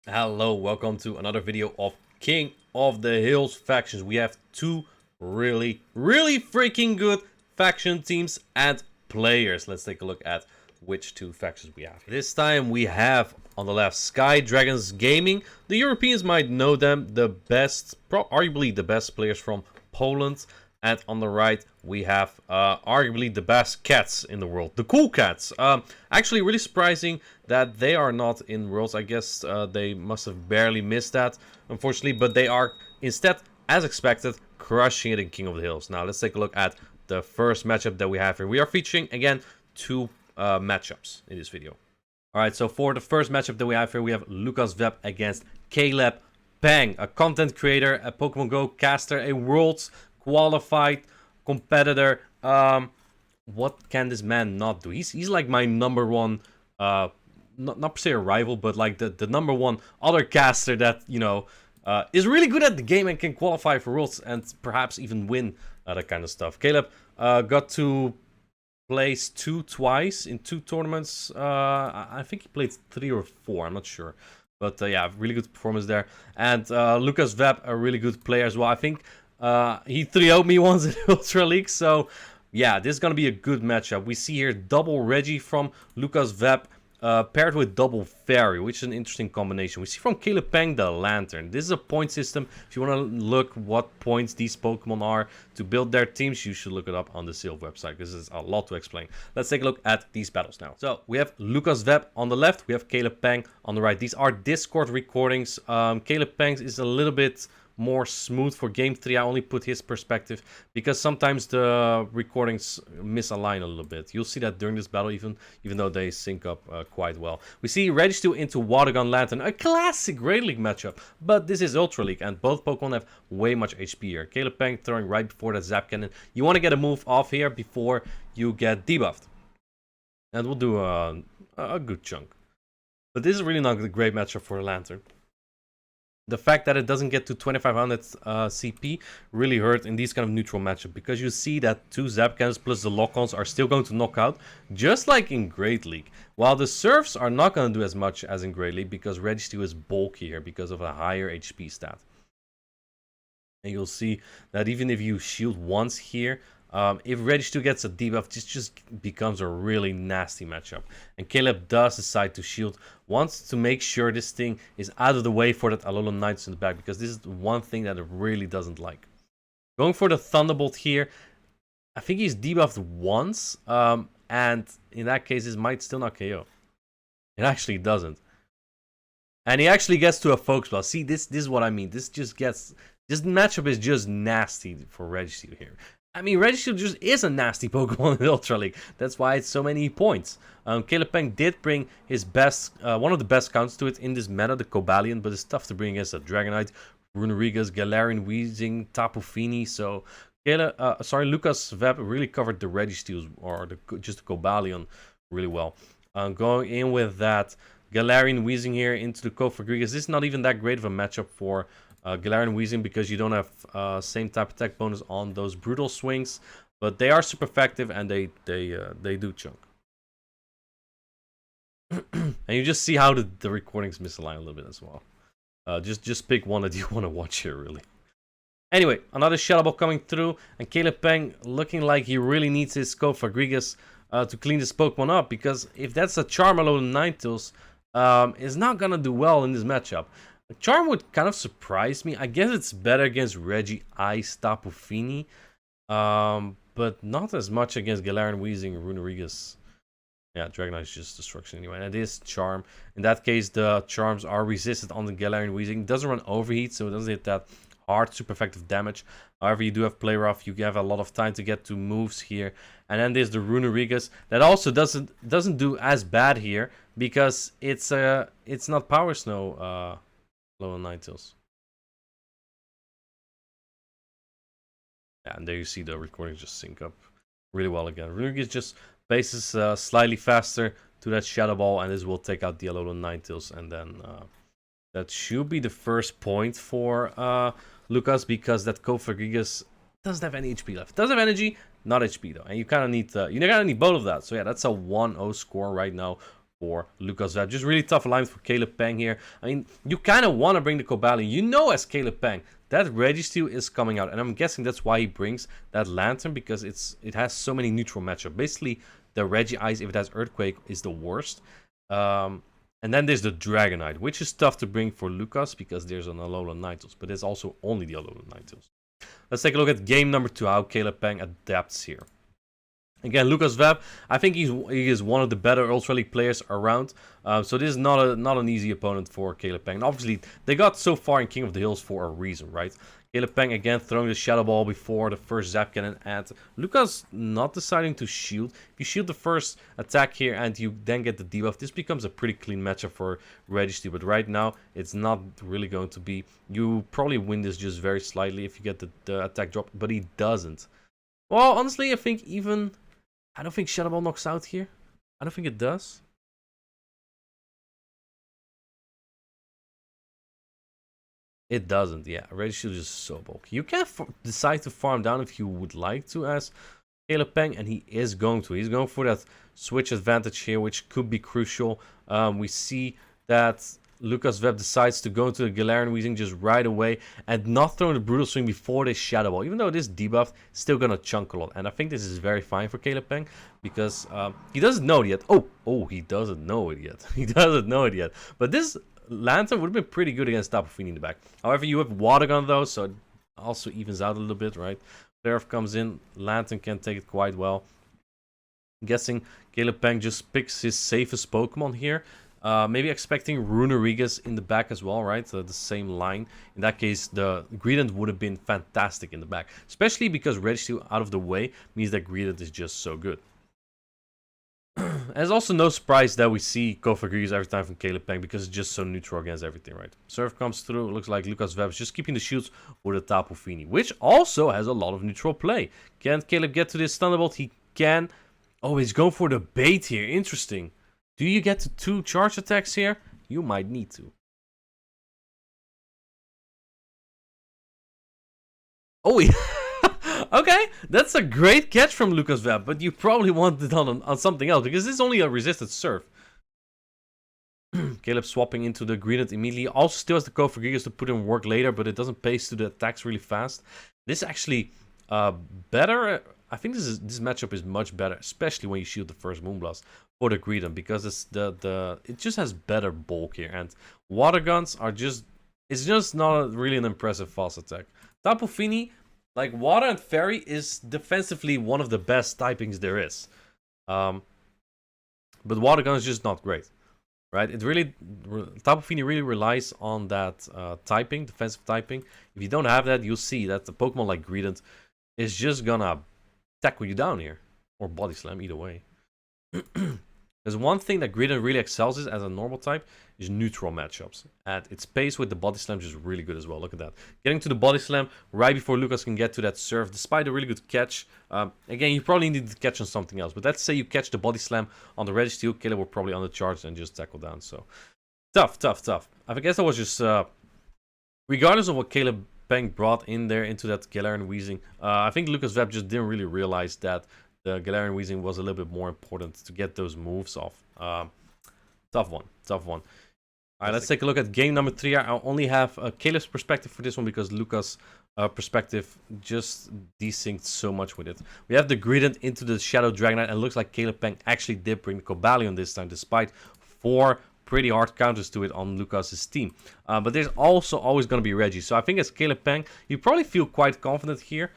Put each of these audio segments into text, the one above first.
Hello, welcome to another video of King of the Hills factions. We have two really freaking good faction teams and players. Let's take a look at which two factions we have. This time we have on the left Sky Dragons Gaming. The Europeans might know them, the best, arguably the best players from Poland. And on the right, we have arguably the best cats in the world, the Cool Cats. Actually, really surprising that they are not in Worlds. I guess they must have barely missed that, unfortunately. But they are instead, as expected, crushing it in King of the Hills. Now, let's take a look at the first matchup that we have here. We are featuring, again, two matchups in this video. Alright, so for the first matchup that we have here, we have Lucas Webb against Caleb Pang, a content creator, a Pokemon Go caster, a Worlds qualified competitor. What can this man not do? He's like my number one, not per se a rival, but like the number one other caster that, you know, is really good at the game and can qualify for Worlds and perhaps even win that kind of stuff. Caleb got to place twice in two tournaments. I think he played 3 or 4, I'm not sure. But yeah, really good performance there. And Lucas Webb, a really good player as well. I think he 3-0'd me once in Ultra League, so yeah, this is going to be a good matchup. We see here double Reggie from Lucas Webb paired with double Fairy, which is an interesting combination. We see from Caleb Pang the Lantern. This is a point system. If you want to look what points these Pokemon are to build their teams, you should look it up on the Silph website. This is a lot to explain. Let's take a look at these battles now. So we have Lucas Webb on the left. We have Caleb Pang on the right. These are Discord recordings. Caleb Pang's is a little bit more smooth for game 3. I only put his perspective because sometimes the recordings misalign a little bit. You'll see that during this battle, even though they sync up quite well. We see Registeel into Watergun Lantern, a classic Great League matchup, but this is Ultra League and both Pokemon have way much HP here. Caleb Pang throwing right before that Zap Cannon. You want to get a move off here before you get debuffed, and we'll do a good chunk. But this is really not a great matchup for a Lantern. The fact that it doesn't get to 2500 CP really hurt in these kind of neutral matchup, because you see that 2 Zap Cannons plus the lock-ons are still going to knock out, just like in Great League. While the Surfs are not going to do as much as in Great League, because Registeel is bulky here because of a higher HP stat. And you'll see that even if you shield once here, if Registeel gets a debuff, this just becomes a really nasty matchup. And Caleb does decide to shield, wants to make sure this thing is out of the way for that Alolan Knights in the back, because this is one thing that it really doesn't like. Going for the Thunderbolt here, I think he's debuffed once, and in that case, this might still not KO. It actually doesn't. And he actually gets to a Focus Blast. See, this is what I mean. This matchup is just nasty for Registeel here. I mean, Registeel just is a nasty Pokemon in Ultra League. That's why it's so many points. Caleb Pang did bring his best, one of the best counts to it in this meta, the Cobalion, but it's tough to bring against a Dragonite, Runerigas, Galarian Weezing, Tapu Fini. So, Lucas Webb really covered the Registeel or just the Cobalion really well. Going in with that Galarian Weezing here into the Cofagrigus. This is not even that great of a matchup for Galarian Weezing, because you don't have same type of attack bonus on those brutal swings, but they are super effective and they do chunk. And you just see how the recordings misalign a little bit as well. Just pick one that you want to watch here, really. Anyway, another Shadow Ball coming through, and Caleb Pang looking like he really needs his Cofagrigus to clean this Pokemon up, because if that's a Charmander Ninetales, it's not gonna do well in this matchup. Charm would kind of surprise me. I guess it's better against Reggie Ice, Tapu Fini, but not as much against Galarian Weezing, Runerigas. Yeah, Dragonite is just destruction anyway. And it is Charm. In that case, the Charms are resisted on the Galarian Weezing. It doesn't run Overheat, so it doesn't hit that hard, super effective damage. However, you do have Play Rough. You have a lot of time to get to moves here. And then there's the Runerigas that also doesn't do as bad here, because it's not Power Snow. Low on Ninetales. Yeah, and there you see the recordings just sync up really well again. Runerigas just bases slightly faster to that Shadow Ball, and this will take out the Alolan Ninetales, and then that should be the first point for Lucas, because that Cofagrigus doesn't have any HP left. Does have energy, not HP though, and you kind of need both of that. So yeah, that's a 1-0 score right now. for Lucas Veb. Just really tough alignment for Caleb Peng here. I mean, you kind of want to bring the Cobalion. You know, as Caleb Peng, that Registeel is coming out. And I'm guessing that's why he brings that Lantern, because it has so many neutral matchups. Basically, the Regice, if it has Earthquake, is the worst. And then there's the Dragonite, which is tough to bring for Lucas because there's an Alolan Ninetales, but there's also only the Alolan Ninetales. Let's take a look at game number 2, how Caleb Peng adapts here. Again, Lucas Veb, I think he is one of the better Ultra League players around. So this is not an easy opponent for Caleb Peng. And obviously, they got so far in King of the Hills for a reason, right? Caleb Peng again throwing the Shadow Ball before the first Zap Cannon, and Lucas not deciding to shield. If you shield the first attack here and you then get the debuff, this becomes a pretty clean matchup for Registeel. But right now, it's not really going to be. You probably win this just very slightly if you get the attack drop, but he doesn't. Well, honestly, I think even... I don't think Shadow Ball knocks out here. I don't think it does. It doesn't, yeah. Registeel is just so bulky. You can decide to farm down if you would like to as Caleb Peng, and he is going to. He's going for that switch advantage here, which could be crucial. We see that Lucas Veb decides to go into the Galarian Weezing just right away and not throwing the Brutal Swing before this Shadow Ball. Even though it is debuffed, still gonna chunk a lot. And I think this is very fine for Caleb Peng because he doesn't know it yet. Oh, he doesn't know it yet. He doesn't know it yet. But this Lantern would have been pretty good against Tapu Fini in the back. However, you have Water Gun though, so it also evens out a little bit, right? Seraph comes in, Lantern can take it quite well. I'm guessing Caleb Peng just picks his safest Pokemon here. Maybe expecting Runerigas in the back as well, right? The same line. In that case, the Greedent would have been fantastic in the back. Especially because Registeel out of the way means that Greedent is just so good. And it's also no surprise that we see Cofagrigus every time from Caleb Peng because it's just so neutral against everything, right? Surf comes through. It looks like Lucas Veb is just keeping the shields with a Tapu Fini, which also has a lot of neutral play. Can Caleb get to this Thunderbolt? He can. Oh, he's going for the bait here. Interesting. Do you get to 2 charge attacks here? You might need to. Oh, yeah. Okay, that's a great catch from Lucas Veb, but you probably want it on something else, because this is only a resisted Surf. Caleb swapping into the Greedent immediately. Also still has the Cofagrigus to put in work later, but it doesn't pace to the attacks really fast. This is actually better. I think this matchup is much better, especially when you shield the first Moonblast for the Greedent, because it just has better bulk here, and Water Guns are just... It's just not really an impressive fast attack. Tapu Fini, like Water and Fairy, is defensively one of the best typings there is. But Water Gun is just not great, right? It really... Tapu Fini really relies on that typing, defensive typing. If you don't have that, you'll see that the Pokemon like Greedent is just gonna tackle you down here. Or Body Slam, either way. There's one thing that Greedent really excels is as a normal type is neutral matchups. And its pace with the Body Slam is just really good as well. Look at that. Getting to the Body Slam right before Lucas can get to that Surf, despite a really good catch. Again, you probably need to catch on something else. But let's say you catch the Body Slam on the Registeel, Caleb will probably undercharge and just tackle down. So, tough. I guess that was just... regardless of what Caleb Peng brought in there into that Galarian Weezing, I think Lucas Veb just didn't really realize that the Galarian Weezing was a little bit more important to get those moves off. Tough one. Alright, let's take a look at game number 3. I only have Caleb's perspective for this one because Lucas' perspective just desynced so much with it. We have the Greedent into the Shadow Dragonite, and it looks like Caleb Peng actually did bring the Cobalion this time, despite 4 pretty hard counters to it on Lucas' team. But there's also always going to be Reggie. So I think as Caleb Peng, you probably feel quite confident here,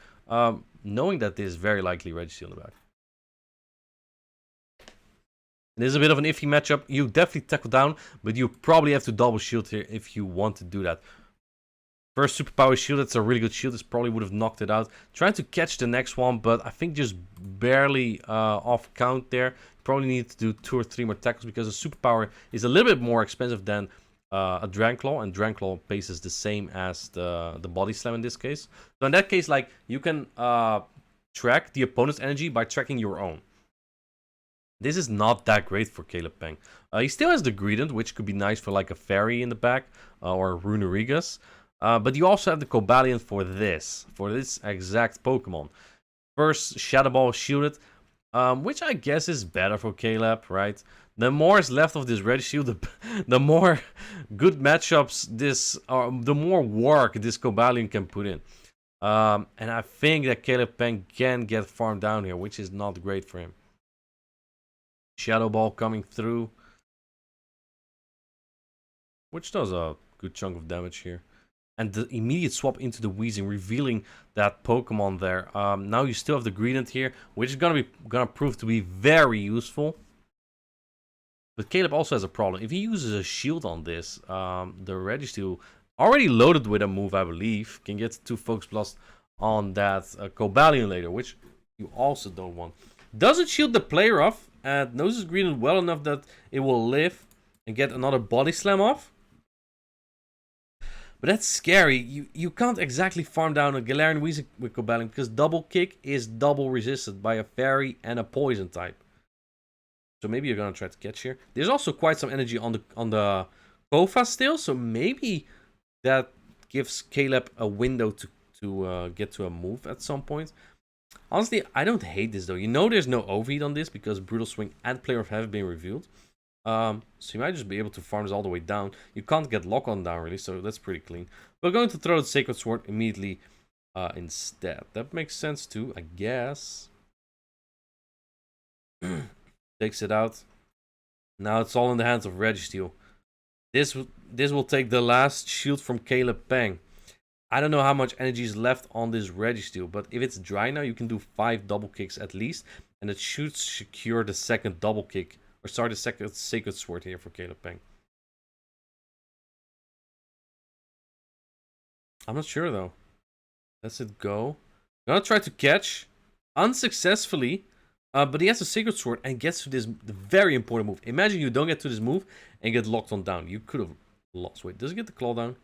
knowing that there's very likely Reggie on the back. It is a bit of an iffy matchup. You definitely tackle down, but you probably have to double shield here if you want to do that. First superpower shield, that's a really good shield. This probably would have knocked it out. Trying to catch the next one, but I think just barely off count there. You probably need to do 2 or 3 more tackles because the superpower is a little bit more expensive than a Dragon Claw, and Dragon Claw pace is the same as the Body Slam in this case. So in that case, like, you can track the opponent's energy by tracking your own. This is not that great for Caleb Peng. He still has the Greedent, which could be nice for like a Fairy in the back, or a Runerigas. But you also have the Cobalion for this exact Pokemon. First, Shadow Ball shielded, which I guess is better for Caleb, right? the more is left of this red shield, the more good matchups this, or the more work this Cobalion can put in. And I think that Caleb Peng can get farmed down here, which is not great for him. Shadow Ball coming through, which does a good chunk of damage here. And the immediate swap into the Weezing, revealing that Pokemon there. Now you still have the Greedent here, which is gonna prove to be very useful. But Caleb also has a problem. If he uses a shield on this, the Registeel, already loaded with a move, I believe, can get 2 Focus Blast on that Cobalion later, which you also don't want. Does it shield the player off, and knows his Greedent well enough that it will live and get another Body Slam off? But that's scary. You can't exactly farm down a Galarian Weezing with Cobalion, because Double Kick is double resisted by a Fairy and a Poison type. So maybe you're gonna try to catch here. There's also quite some energy on the Kofa still, so maybe that gives Caleb a window to get to a move at some point. Honestly, I don't hate this though. You know there's no overheat on this because Brutal Swing and Player of have been revealed. So you might just be able to farm this all the way down. You can't get Lock On down really, so that's pretty clean. We're going to throw the Sacred Sword immediately instead. That makes sense too, I guess. Takes it out. Now it's all in the hands of Registeel. This will take the last shield from Caleb Peng. I don't know how much energy is left on this Registeel, but if it's dry now, you can do 5 double kicks at least, and it should secure the second double kick, or start the second Sacred Sword here for Caleb Peng. I'm not sure though. Let's it go. I'm gonna try to catch unsuccessfully. But he has a Sacred Sword and gets to this very important move. Imagine you don't get to this move and get locked on down. You could have lost. Wait, does he get the Claw down?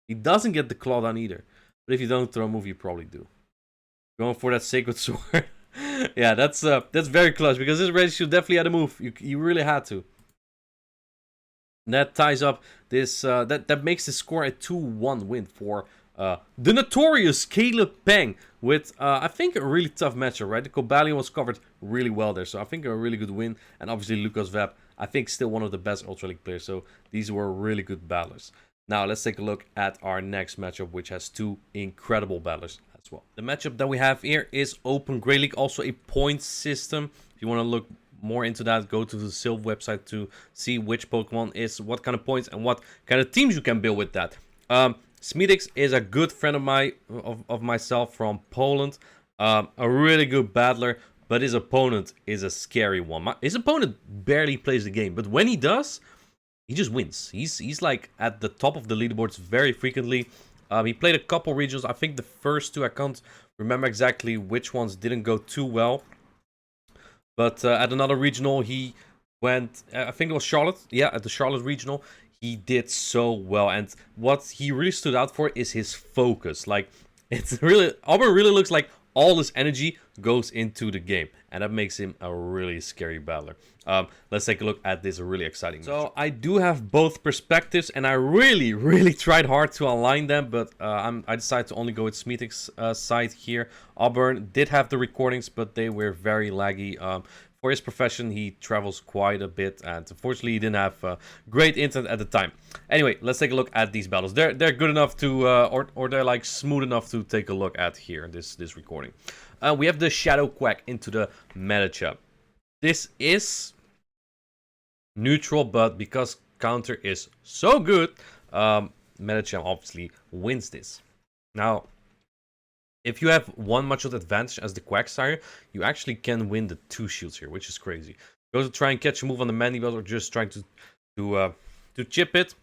He doesn't get the Claw down either. But if you don't throw a move, you probably do. Going for that Sacred Sword. Yeah, that's very close because this Registeel definitely had a move. You really had to. And that ties up this. That makes the score a 2-1 win for the notorious Caleb Peng with, I think, a really tough matchup, right? The Cobalion was covered really well there, so I think a really good win. And obviously Lucas Veb, I think, still one of the best Ultra League players, so these were really good battlers. Now, let's take a look at our next matchup, which has 2 incredible battlers as well. The matchup that we have here is Open Grey League, also a point system. If you want to look more into that, go to the Silph website to see which Pokemon is what kind of points and what kind of teams you can build with that. Smetix is a good friend of myself from Poland. A really good battler, but his opponent is a scary one. His opponent barely plays the game, but when he does, he just wins. He's like at the top of the leaderboards very frequently. He played a couple regionals. I think the first 2, I can't remember exactly which ones didn't go too well. But at another regional, he went, I think it was Charlotte. Yeah, at the Charlotte regional. He did so well, and what he really stood out for is his focus. Like, it's really, Auburn really looks like all his energy goes into the game, and that makes him a really scary battler. Let's take a look at this really exciting matchup. So I do have both perspectives, and I really tried hard to align them, but I decided to only go with Smetix side here. Auburn did have the recordings, but they were very laggy. For his profession, he travels quite a bit, and unfortunately, he didn't have great internet at the time. Anyway, let's take a look at these battles. They're good enough to, or they're like smooth enough to take a look at here. This recording. We have the Shadow Quack into the Metachub. This is neutral, but because counter is so good, Metachub obviously wins this. Now, if you have one Machop advantage as the Quagsire, you actually can win the 2 shields here, which is crazy. Go to try and catch a move on the Mandibelt, or just trying to chip it.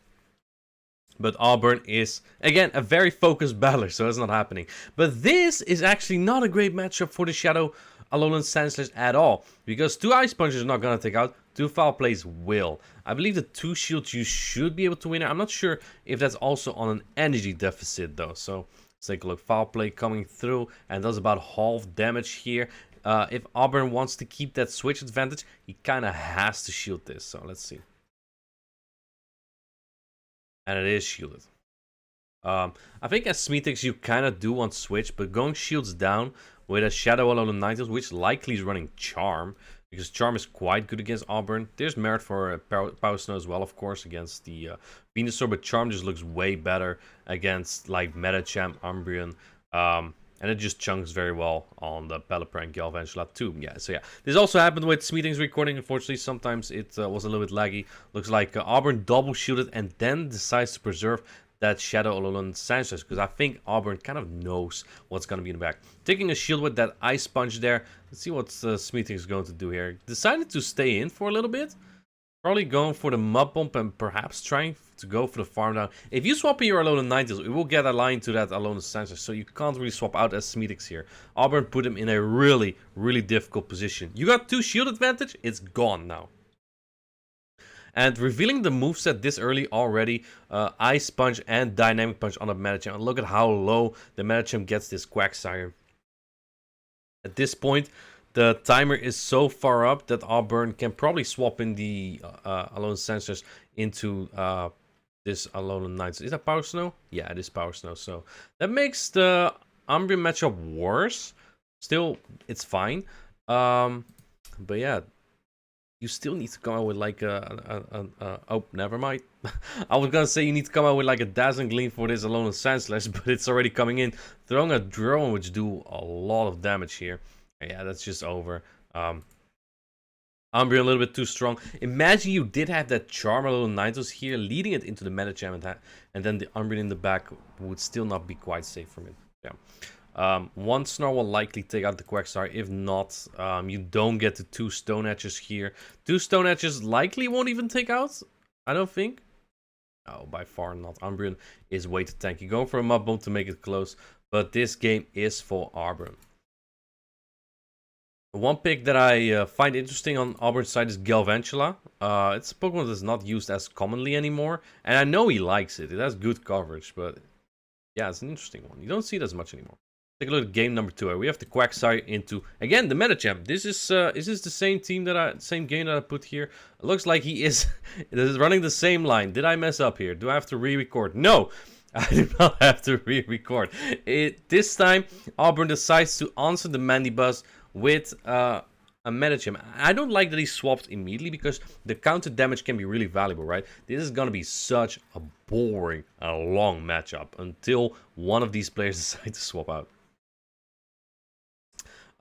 But Auburn is, again, a very focused battler, so it's not happening. But this is actually not a great matchup for the Shadow Alolan Sandslash at all, because 2 Ice Punches are not going to take out, 2 Foul Plays will. I believe the 2 shields you should be able to win. I'm not sure if that's also on an energy deficit, though, so let's take a look. Foul Play coming through and does about half damage here. If Auburn wants to keep that switch advantage, he kind of has to shield this. So let's see. And it is shielded. I think as Smetix you kind of do want switch, but going shields down with a Shadow Alolan Ninetales, which likely is running Charm, because Charm is quite good against Auburn. There's merit for Power Snow as well, of course, against the Venusaur, but Charm just looks way better against like Metachamp, Umbreon, and it just chunks very well on the Pelipper and Galvantula too. Yeah, so yeah. This also happened with Smetix recording. Unfortunately, sometimes it was a little bit laggy. Looks like Auburn double shielded and then decides to preserve that Shadow Alolan Sanchez, because I think Auburn kind of knows what's going to be in the back. Taking a shield with that Ice Punch there. Let's see what Smetix is going to do here. Decided to stay in for a little bit. Probably going for the Mud Bump and perhaps trying to go for the Farm Down. If you swap in your Alolan Ninetales, it will get aligned to that Alolan Sanchez, so you can't really swap out as Smetix here. Auburn put him in a really, really difficult position. You got 2 shield advantage, it's gone now. And revealing the moveset this early already, Ice Punch and Dynamic Punch on the Metachamp. And look at how low the Metachamp gets this Quagsire. At this point, the timer is so far up that Auburn can probably swap in the Alolan Sanchez into this Alolan Knights. Is that Power Snow? Yeah, it is Power Snow. So that makes the Umbreon matchup worse. Still, it's fine. But yeah. You still need to come out with like oh, never mind. I was gonna say you need to come out with like a Dazzling Gleam for this Alolan Sandslash, but it's already coming in. Throwing a drone, which do a lot of damage here. Yeah, that's just over. Umbreon a little bit too strong. Imagine you did have that Charm Alolan Ninetales here, leading it into the Metachamp, and then the Umbreon in the back would still not be quite safe from it. Yeah. One Snarl will likely take out the Quagsire. If not, you don't get the 2 Stone Edges here. 2 Stone Edges likely won't even take out, I don't think. No, by far not. Umbreon is way too tanky. Going for a Mud Bomb to make it close, but this game is for Auburn. One pick that I find interesting on Auburn's side is Galvantula. It's a Pokemon that's not used as commonly anymore, and I know he likes it. It has good coverage, but yeah, it's an interesting one. You don't see it as much anymore. Take a look at game number 2. We have the Quagsire into again the Metachamp. This is the same team same game that I put here. It looks like he is running the same line. Did I mess up here? Do I have to re-record? No, I do not have to re-record. This time Auburn decides to answer the Mandibuzz with a Metachamp. I don't like that he swapped immediately because the counter damage can be really valuable, right? This is gonna be such a boring, long matchup until one of these players decide to swap out.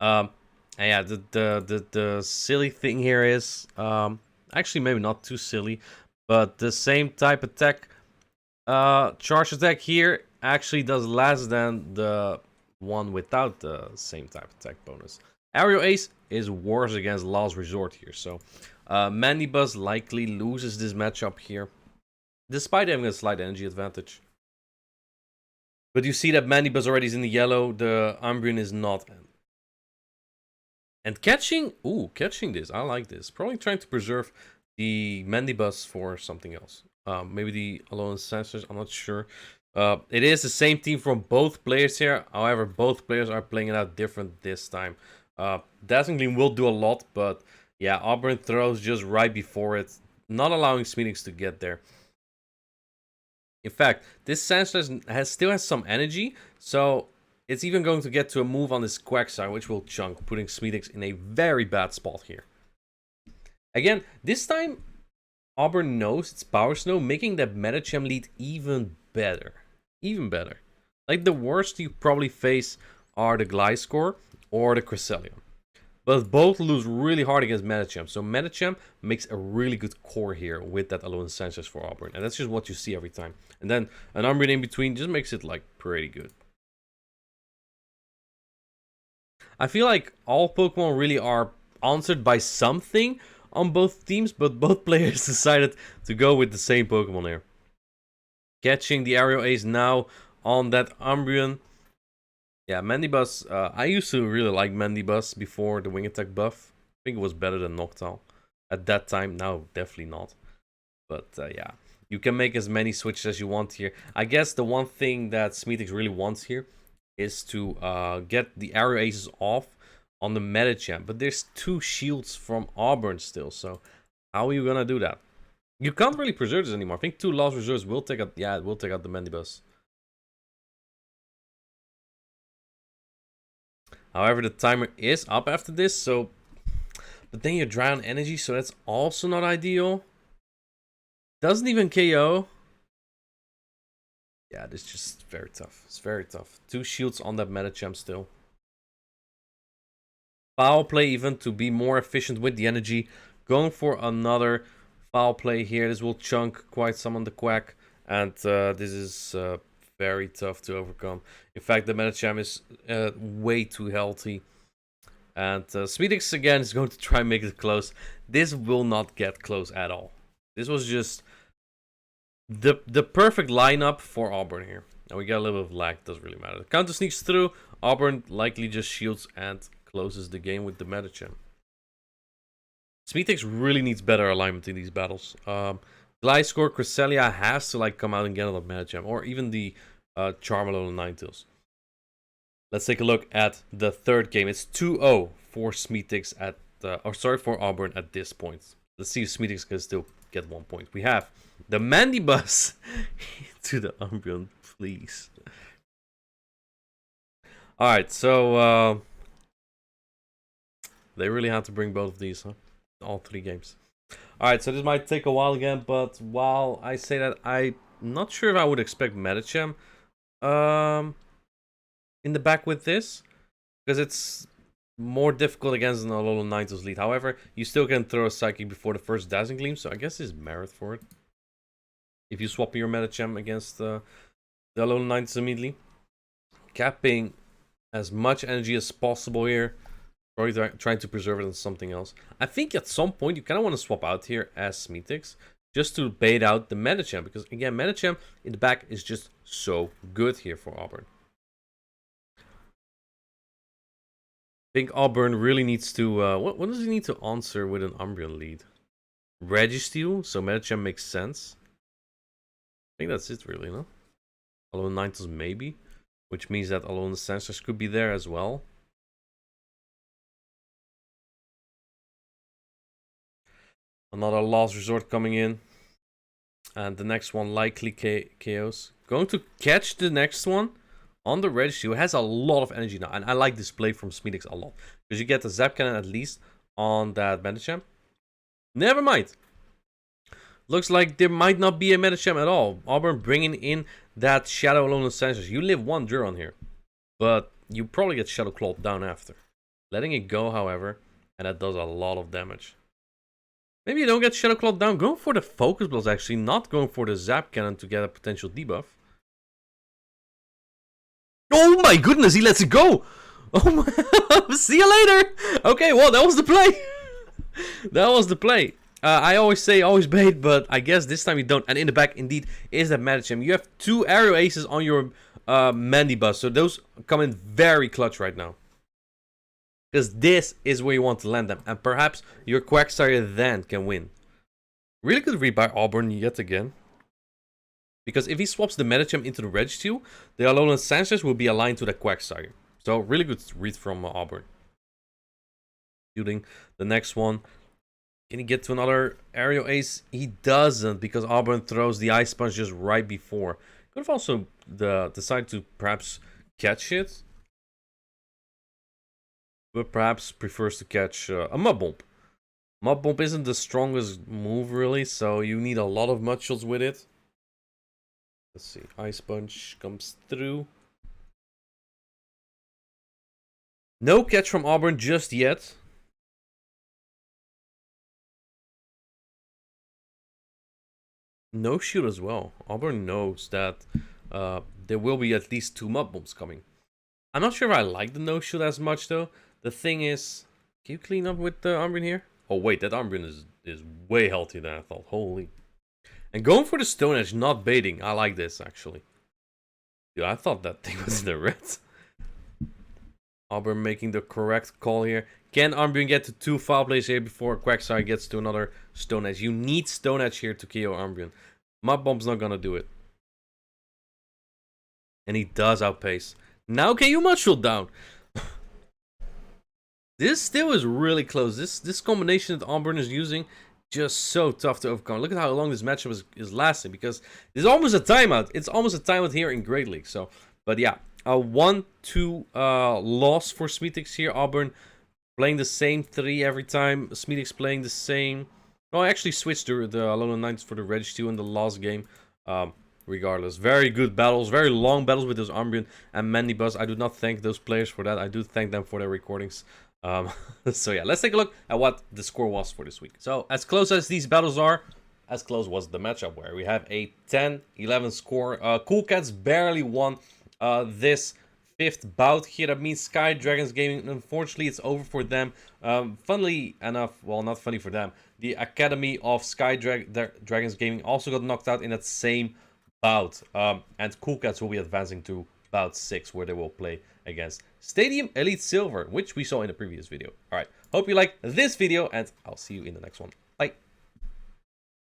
And yeah, the silly thing here is actually maybe not too silly, but the same type attack, charge attack here actually does less than the one without the same type attack bonus. Aerial Ace is worse against Last Resort here, so Mandibuzz likely loses this matchup here, despite having a slight energy advantage. But you see that Mandibuzz already is in the yellow, the Umbreon is not. And catching this, I like this. Probably trying to preserve the Mandibuzz for something else. Maybe the Alolan Sanchez, I'm not sure. It is the same team from both players here. However, both players are playing it out different this time. Dazzling Gleam will do a lot, but yeah, Auburn throws just right before it, not allowing Smetix to get there. In fact, this Sanchez still has some energy, so it's even going to get to a move on this Quagsire, which will chunk, putting Smetix in a very bad spot here. Again, this time, Auburn knows it's Power Snow, making that Metachamp lead even better. Even better. Like, the worst you probably face are the Gliscor or the Cresselia. But both lose really hard against Metachamp. So Metachamp makes a really good core here with that Alolan Sanchez for Auburn. And that's just what you see every time. And then an Umbreon in between just makes it, like, pretty good. I feel like all Pokemon really are answered by something on both teams, but both players decided to go with the same Pokemon here. Catching the Aerial Ace now on that Umbreon. Yeah, Mandibuzz, I used to really like Mandibuzz before the Wing Attack buff. I think it was better than Noctowl at that time. Now, definitely not. But yeah, you can make as many switches as you want here. I guess the one thing that Smetix really wants here is to get the Aerial Aces off on the Metachamp. But there's 2 shields from Auburn still, so how are you gonna do that? You can't really preserve this anymore. I think 2 Last Reserves will take out, yeah, it will take out the Mandibuzz. However, the timer is up after this, so But then you're dry on energy, so that's also not ideal. Doesn't even KO. Yeah, this is just very tough. It's very tough. 2 shields on that Medicham still. Foul play even to be more efficient with the energy. Going for another foul play here. This will chunk quite some on the Quack. And this is very tough to overcome. In fact, the Medicham is way too healthy. And Smetix again is going to try and make it close. This will not get close at all. This was just the perfect lineup for Auburn here. Now we got a little bit of lag, doesn't really matter. The counter sneaks through. Auburn likely just shields and closes the game with the Medicham. Smetix really needs better alignment in these battles. Gliscor, Cresselia has to like come out and get on the Medicham, or even the Charmalone and Ninetales. Let's take a look at the third game. It's 2-0 for Smetix at, for Auburn at this point. Let's see if Smetix can still get 1 point. We have the Mandibus to the Umbreon, please. Alright, so they really had to bring both of these, huh? All 3 games. Alright, so this might take a while again, but while I say that, I'm not sure if I would expect Medicham in the back with this, because it's more difficult against an Alolan Ninetales lead. However, you still can throw a Psychic before the first Dazzling Gleam, so I guess there's merit for it. If you swap your Medicham against the Alolan Ninetales immediately. Capping as much energy as possible here. Probably trying to preserve it on something else. I think at some point you kind of want to swap out here as Smetix, just to bait out the Medicham, because again, Medicham in the back is just so good here for Auburn. I think Auburn really needs to... what does he need to answer with an Umbreon lead? Registeel, so Medicham makes sense. I think that's it really, no? Alolan Ninetales maybe, which means that Alolan Sensors could be there as well. Another last resort coming in. And the next one likely KOs. Going to catch the next one on the Registeel. It has a lot of energy now. And I like this play from Smetix a lot. Because you get the Zap Cannon at least on that Medicham. Never mind. Looks like there might not be a Medicham at all. Auburn bringing in that Shadow Alolan Sensors. You live 1 Duron here. But you probably get Shadow Clawed down after. Letting it go, however. And that does a lot of damage. Maybe you don't get Shadow Claw down. Going for the Focus Blows, actually. Not going for the Zap Cannon to get a potential debuff. Oh my goodness, he lets it go! Oh my... See you later! Okay, well, that was the play. That was the play. I always say, always bait, but I guess this time you don't. And in the back, indeed, is that Medicham. You have 2 Aerial Aces on your Mandibus. So those come in very clutch right now. Because this is where you want to land them. And perhaps your Quagsire then can win. Really good read by Auburn yet again. Because if he swaps the Medicham into the Registeel, the Alolan Sensors will be aligned to the Quagsire. So really good read from Auburn. Shooting the next one. Can he get to another Aerial Ace? He doesn't, because Auburn throws the Ice Punch just right before. Could have also decided to perhaps catch it. But perhaps prefers to catch a Mud Bomb. Mud Bomb isn't the strongest move really, so you need a lot of Mud Shots with it. Let's see, Ice Punch comes through. No catch from Auburn just yet. No shield as well. Auburn knows that there will be at least 2 Mud Bombs coming. I'm not sure if I like the no shield as much though. The thing is, can you clean up with the Umbreon here? Oh wait, that Umbreon is way healthier than I thought. Holy. And going for the Stone Edge, not baiting. I like this actually. Dude, I thought that thing was in the red. Auburn making the correct call here. Can Umbreon get to 2 foul plays here before Quagsire gets to another Stone Edge? You need Stone Edge here to KO Umbreon. Mud Bomb's not gonna do it. And he does outpace. Now can you Mud Shield down? This still is really close. This combination that Auburn is using, just so tough to overcome. Look at how long this matchup is lasting, because there's almost a timeout. It's almost a timeout here in Great League. So, but yeah, a 1-2 loss for Smetix here. Auburn playing the same 3 every time. Smetix playing the same. No, I actually switched the Alolan Knights for the Reg 2 in the last game. Regardless, very good battles, very long battles with those Umbreon and Mandibuzz. I do not thank those players for that. I do thank them for their recordings. So yeah, let's take a look at what the score was for this week. So as close as these battles are, as close was the matchup where we have a 10-11 score. Cool Cats barely won this 5th bout here. That means Sky Dragons Gaming, unfortunately, it's over for them. Funnily enough, well, not funny for them, the Academy of Sky Dragons Gaming also got knocked out in that same bout. And Cool Cats will be advancing to bout 6, where they will play against Stadium Elite Silver, which we saw in the previous video. Alright, hope you liked this video, and I'll see you in the next one.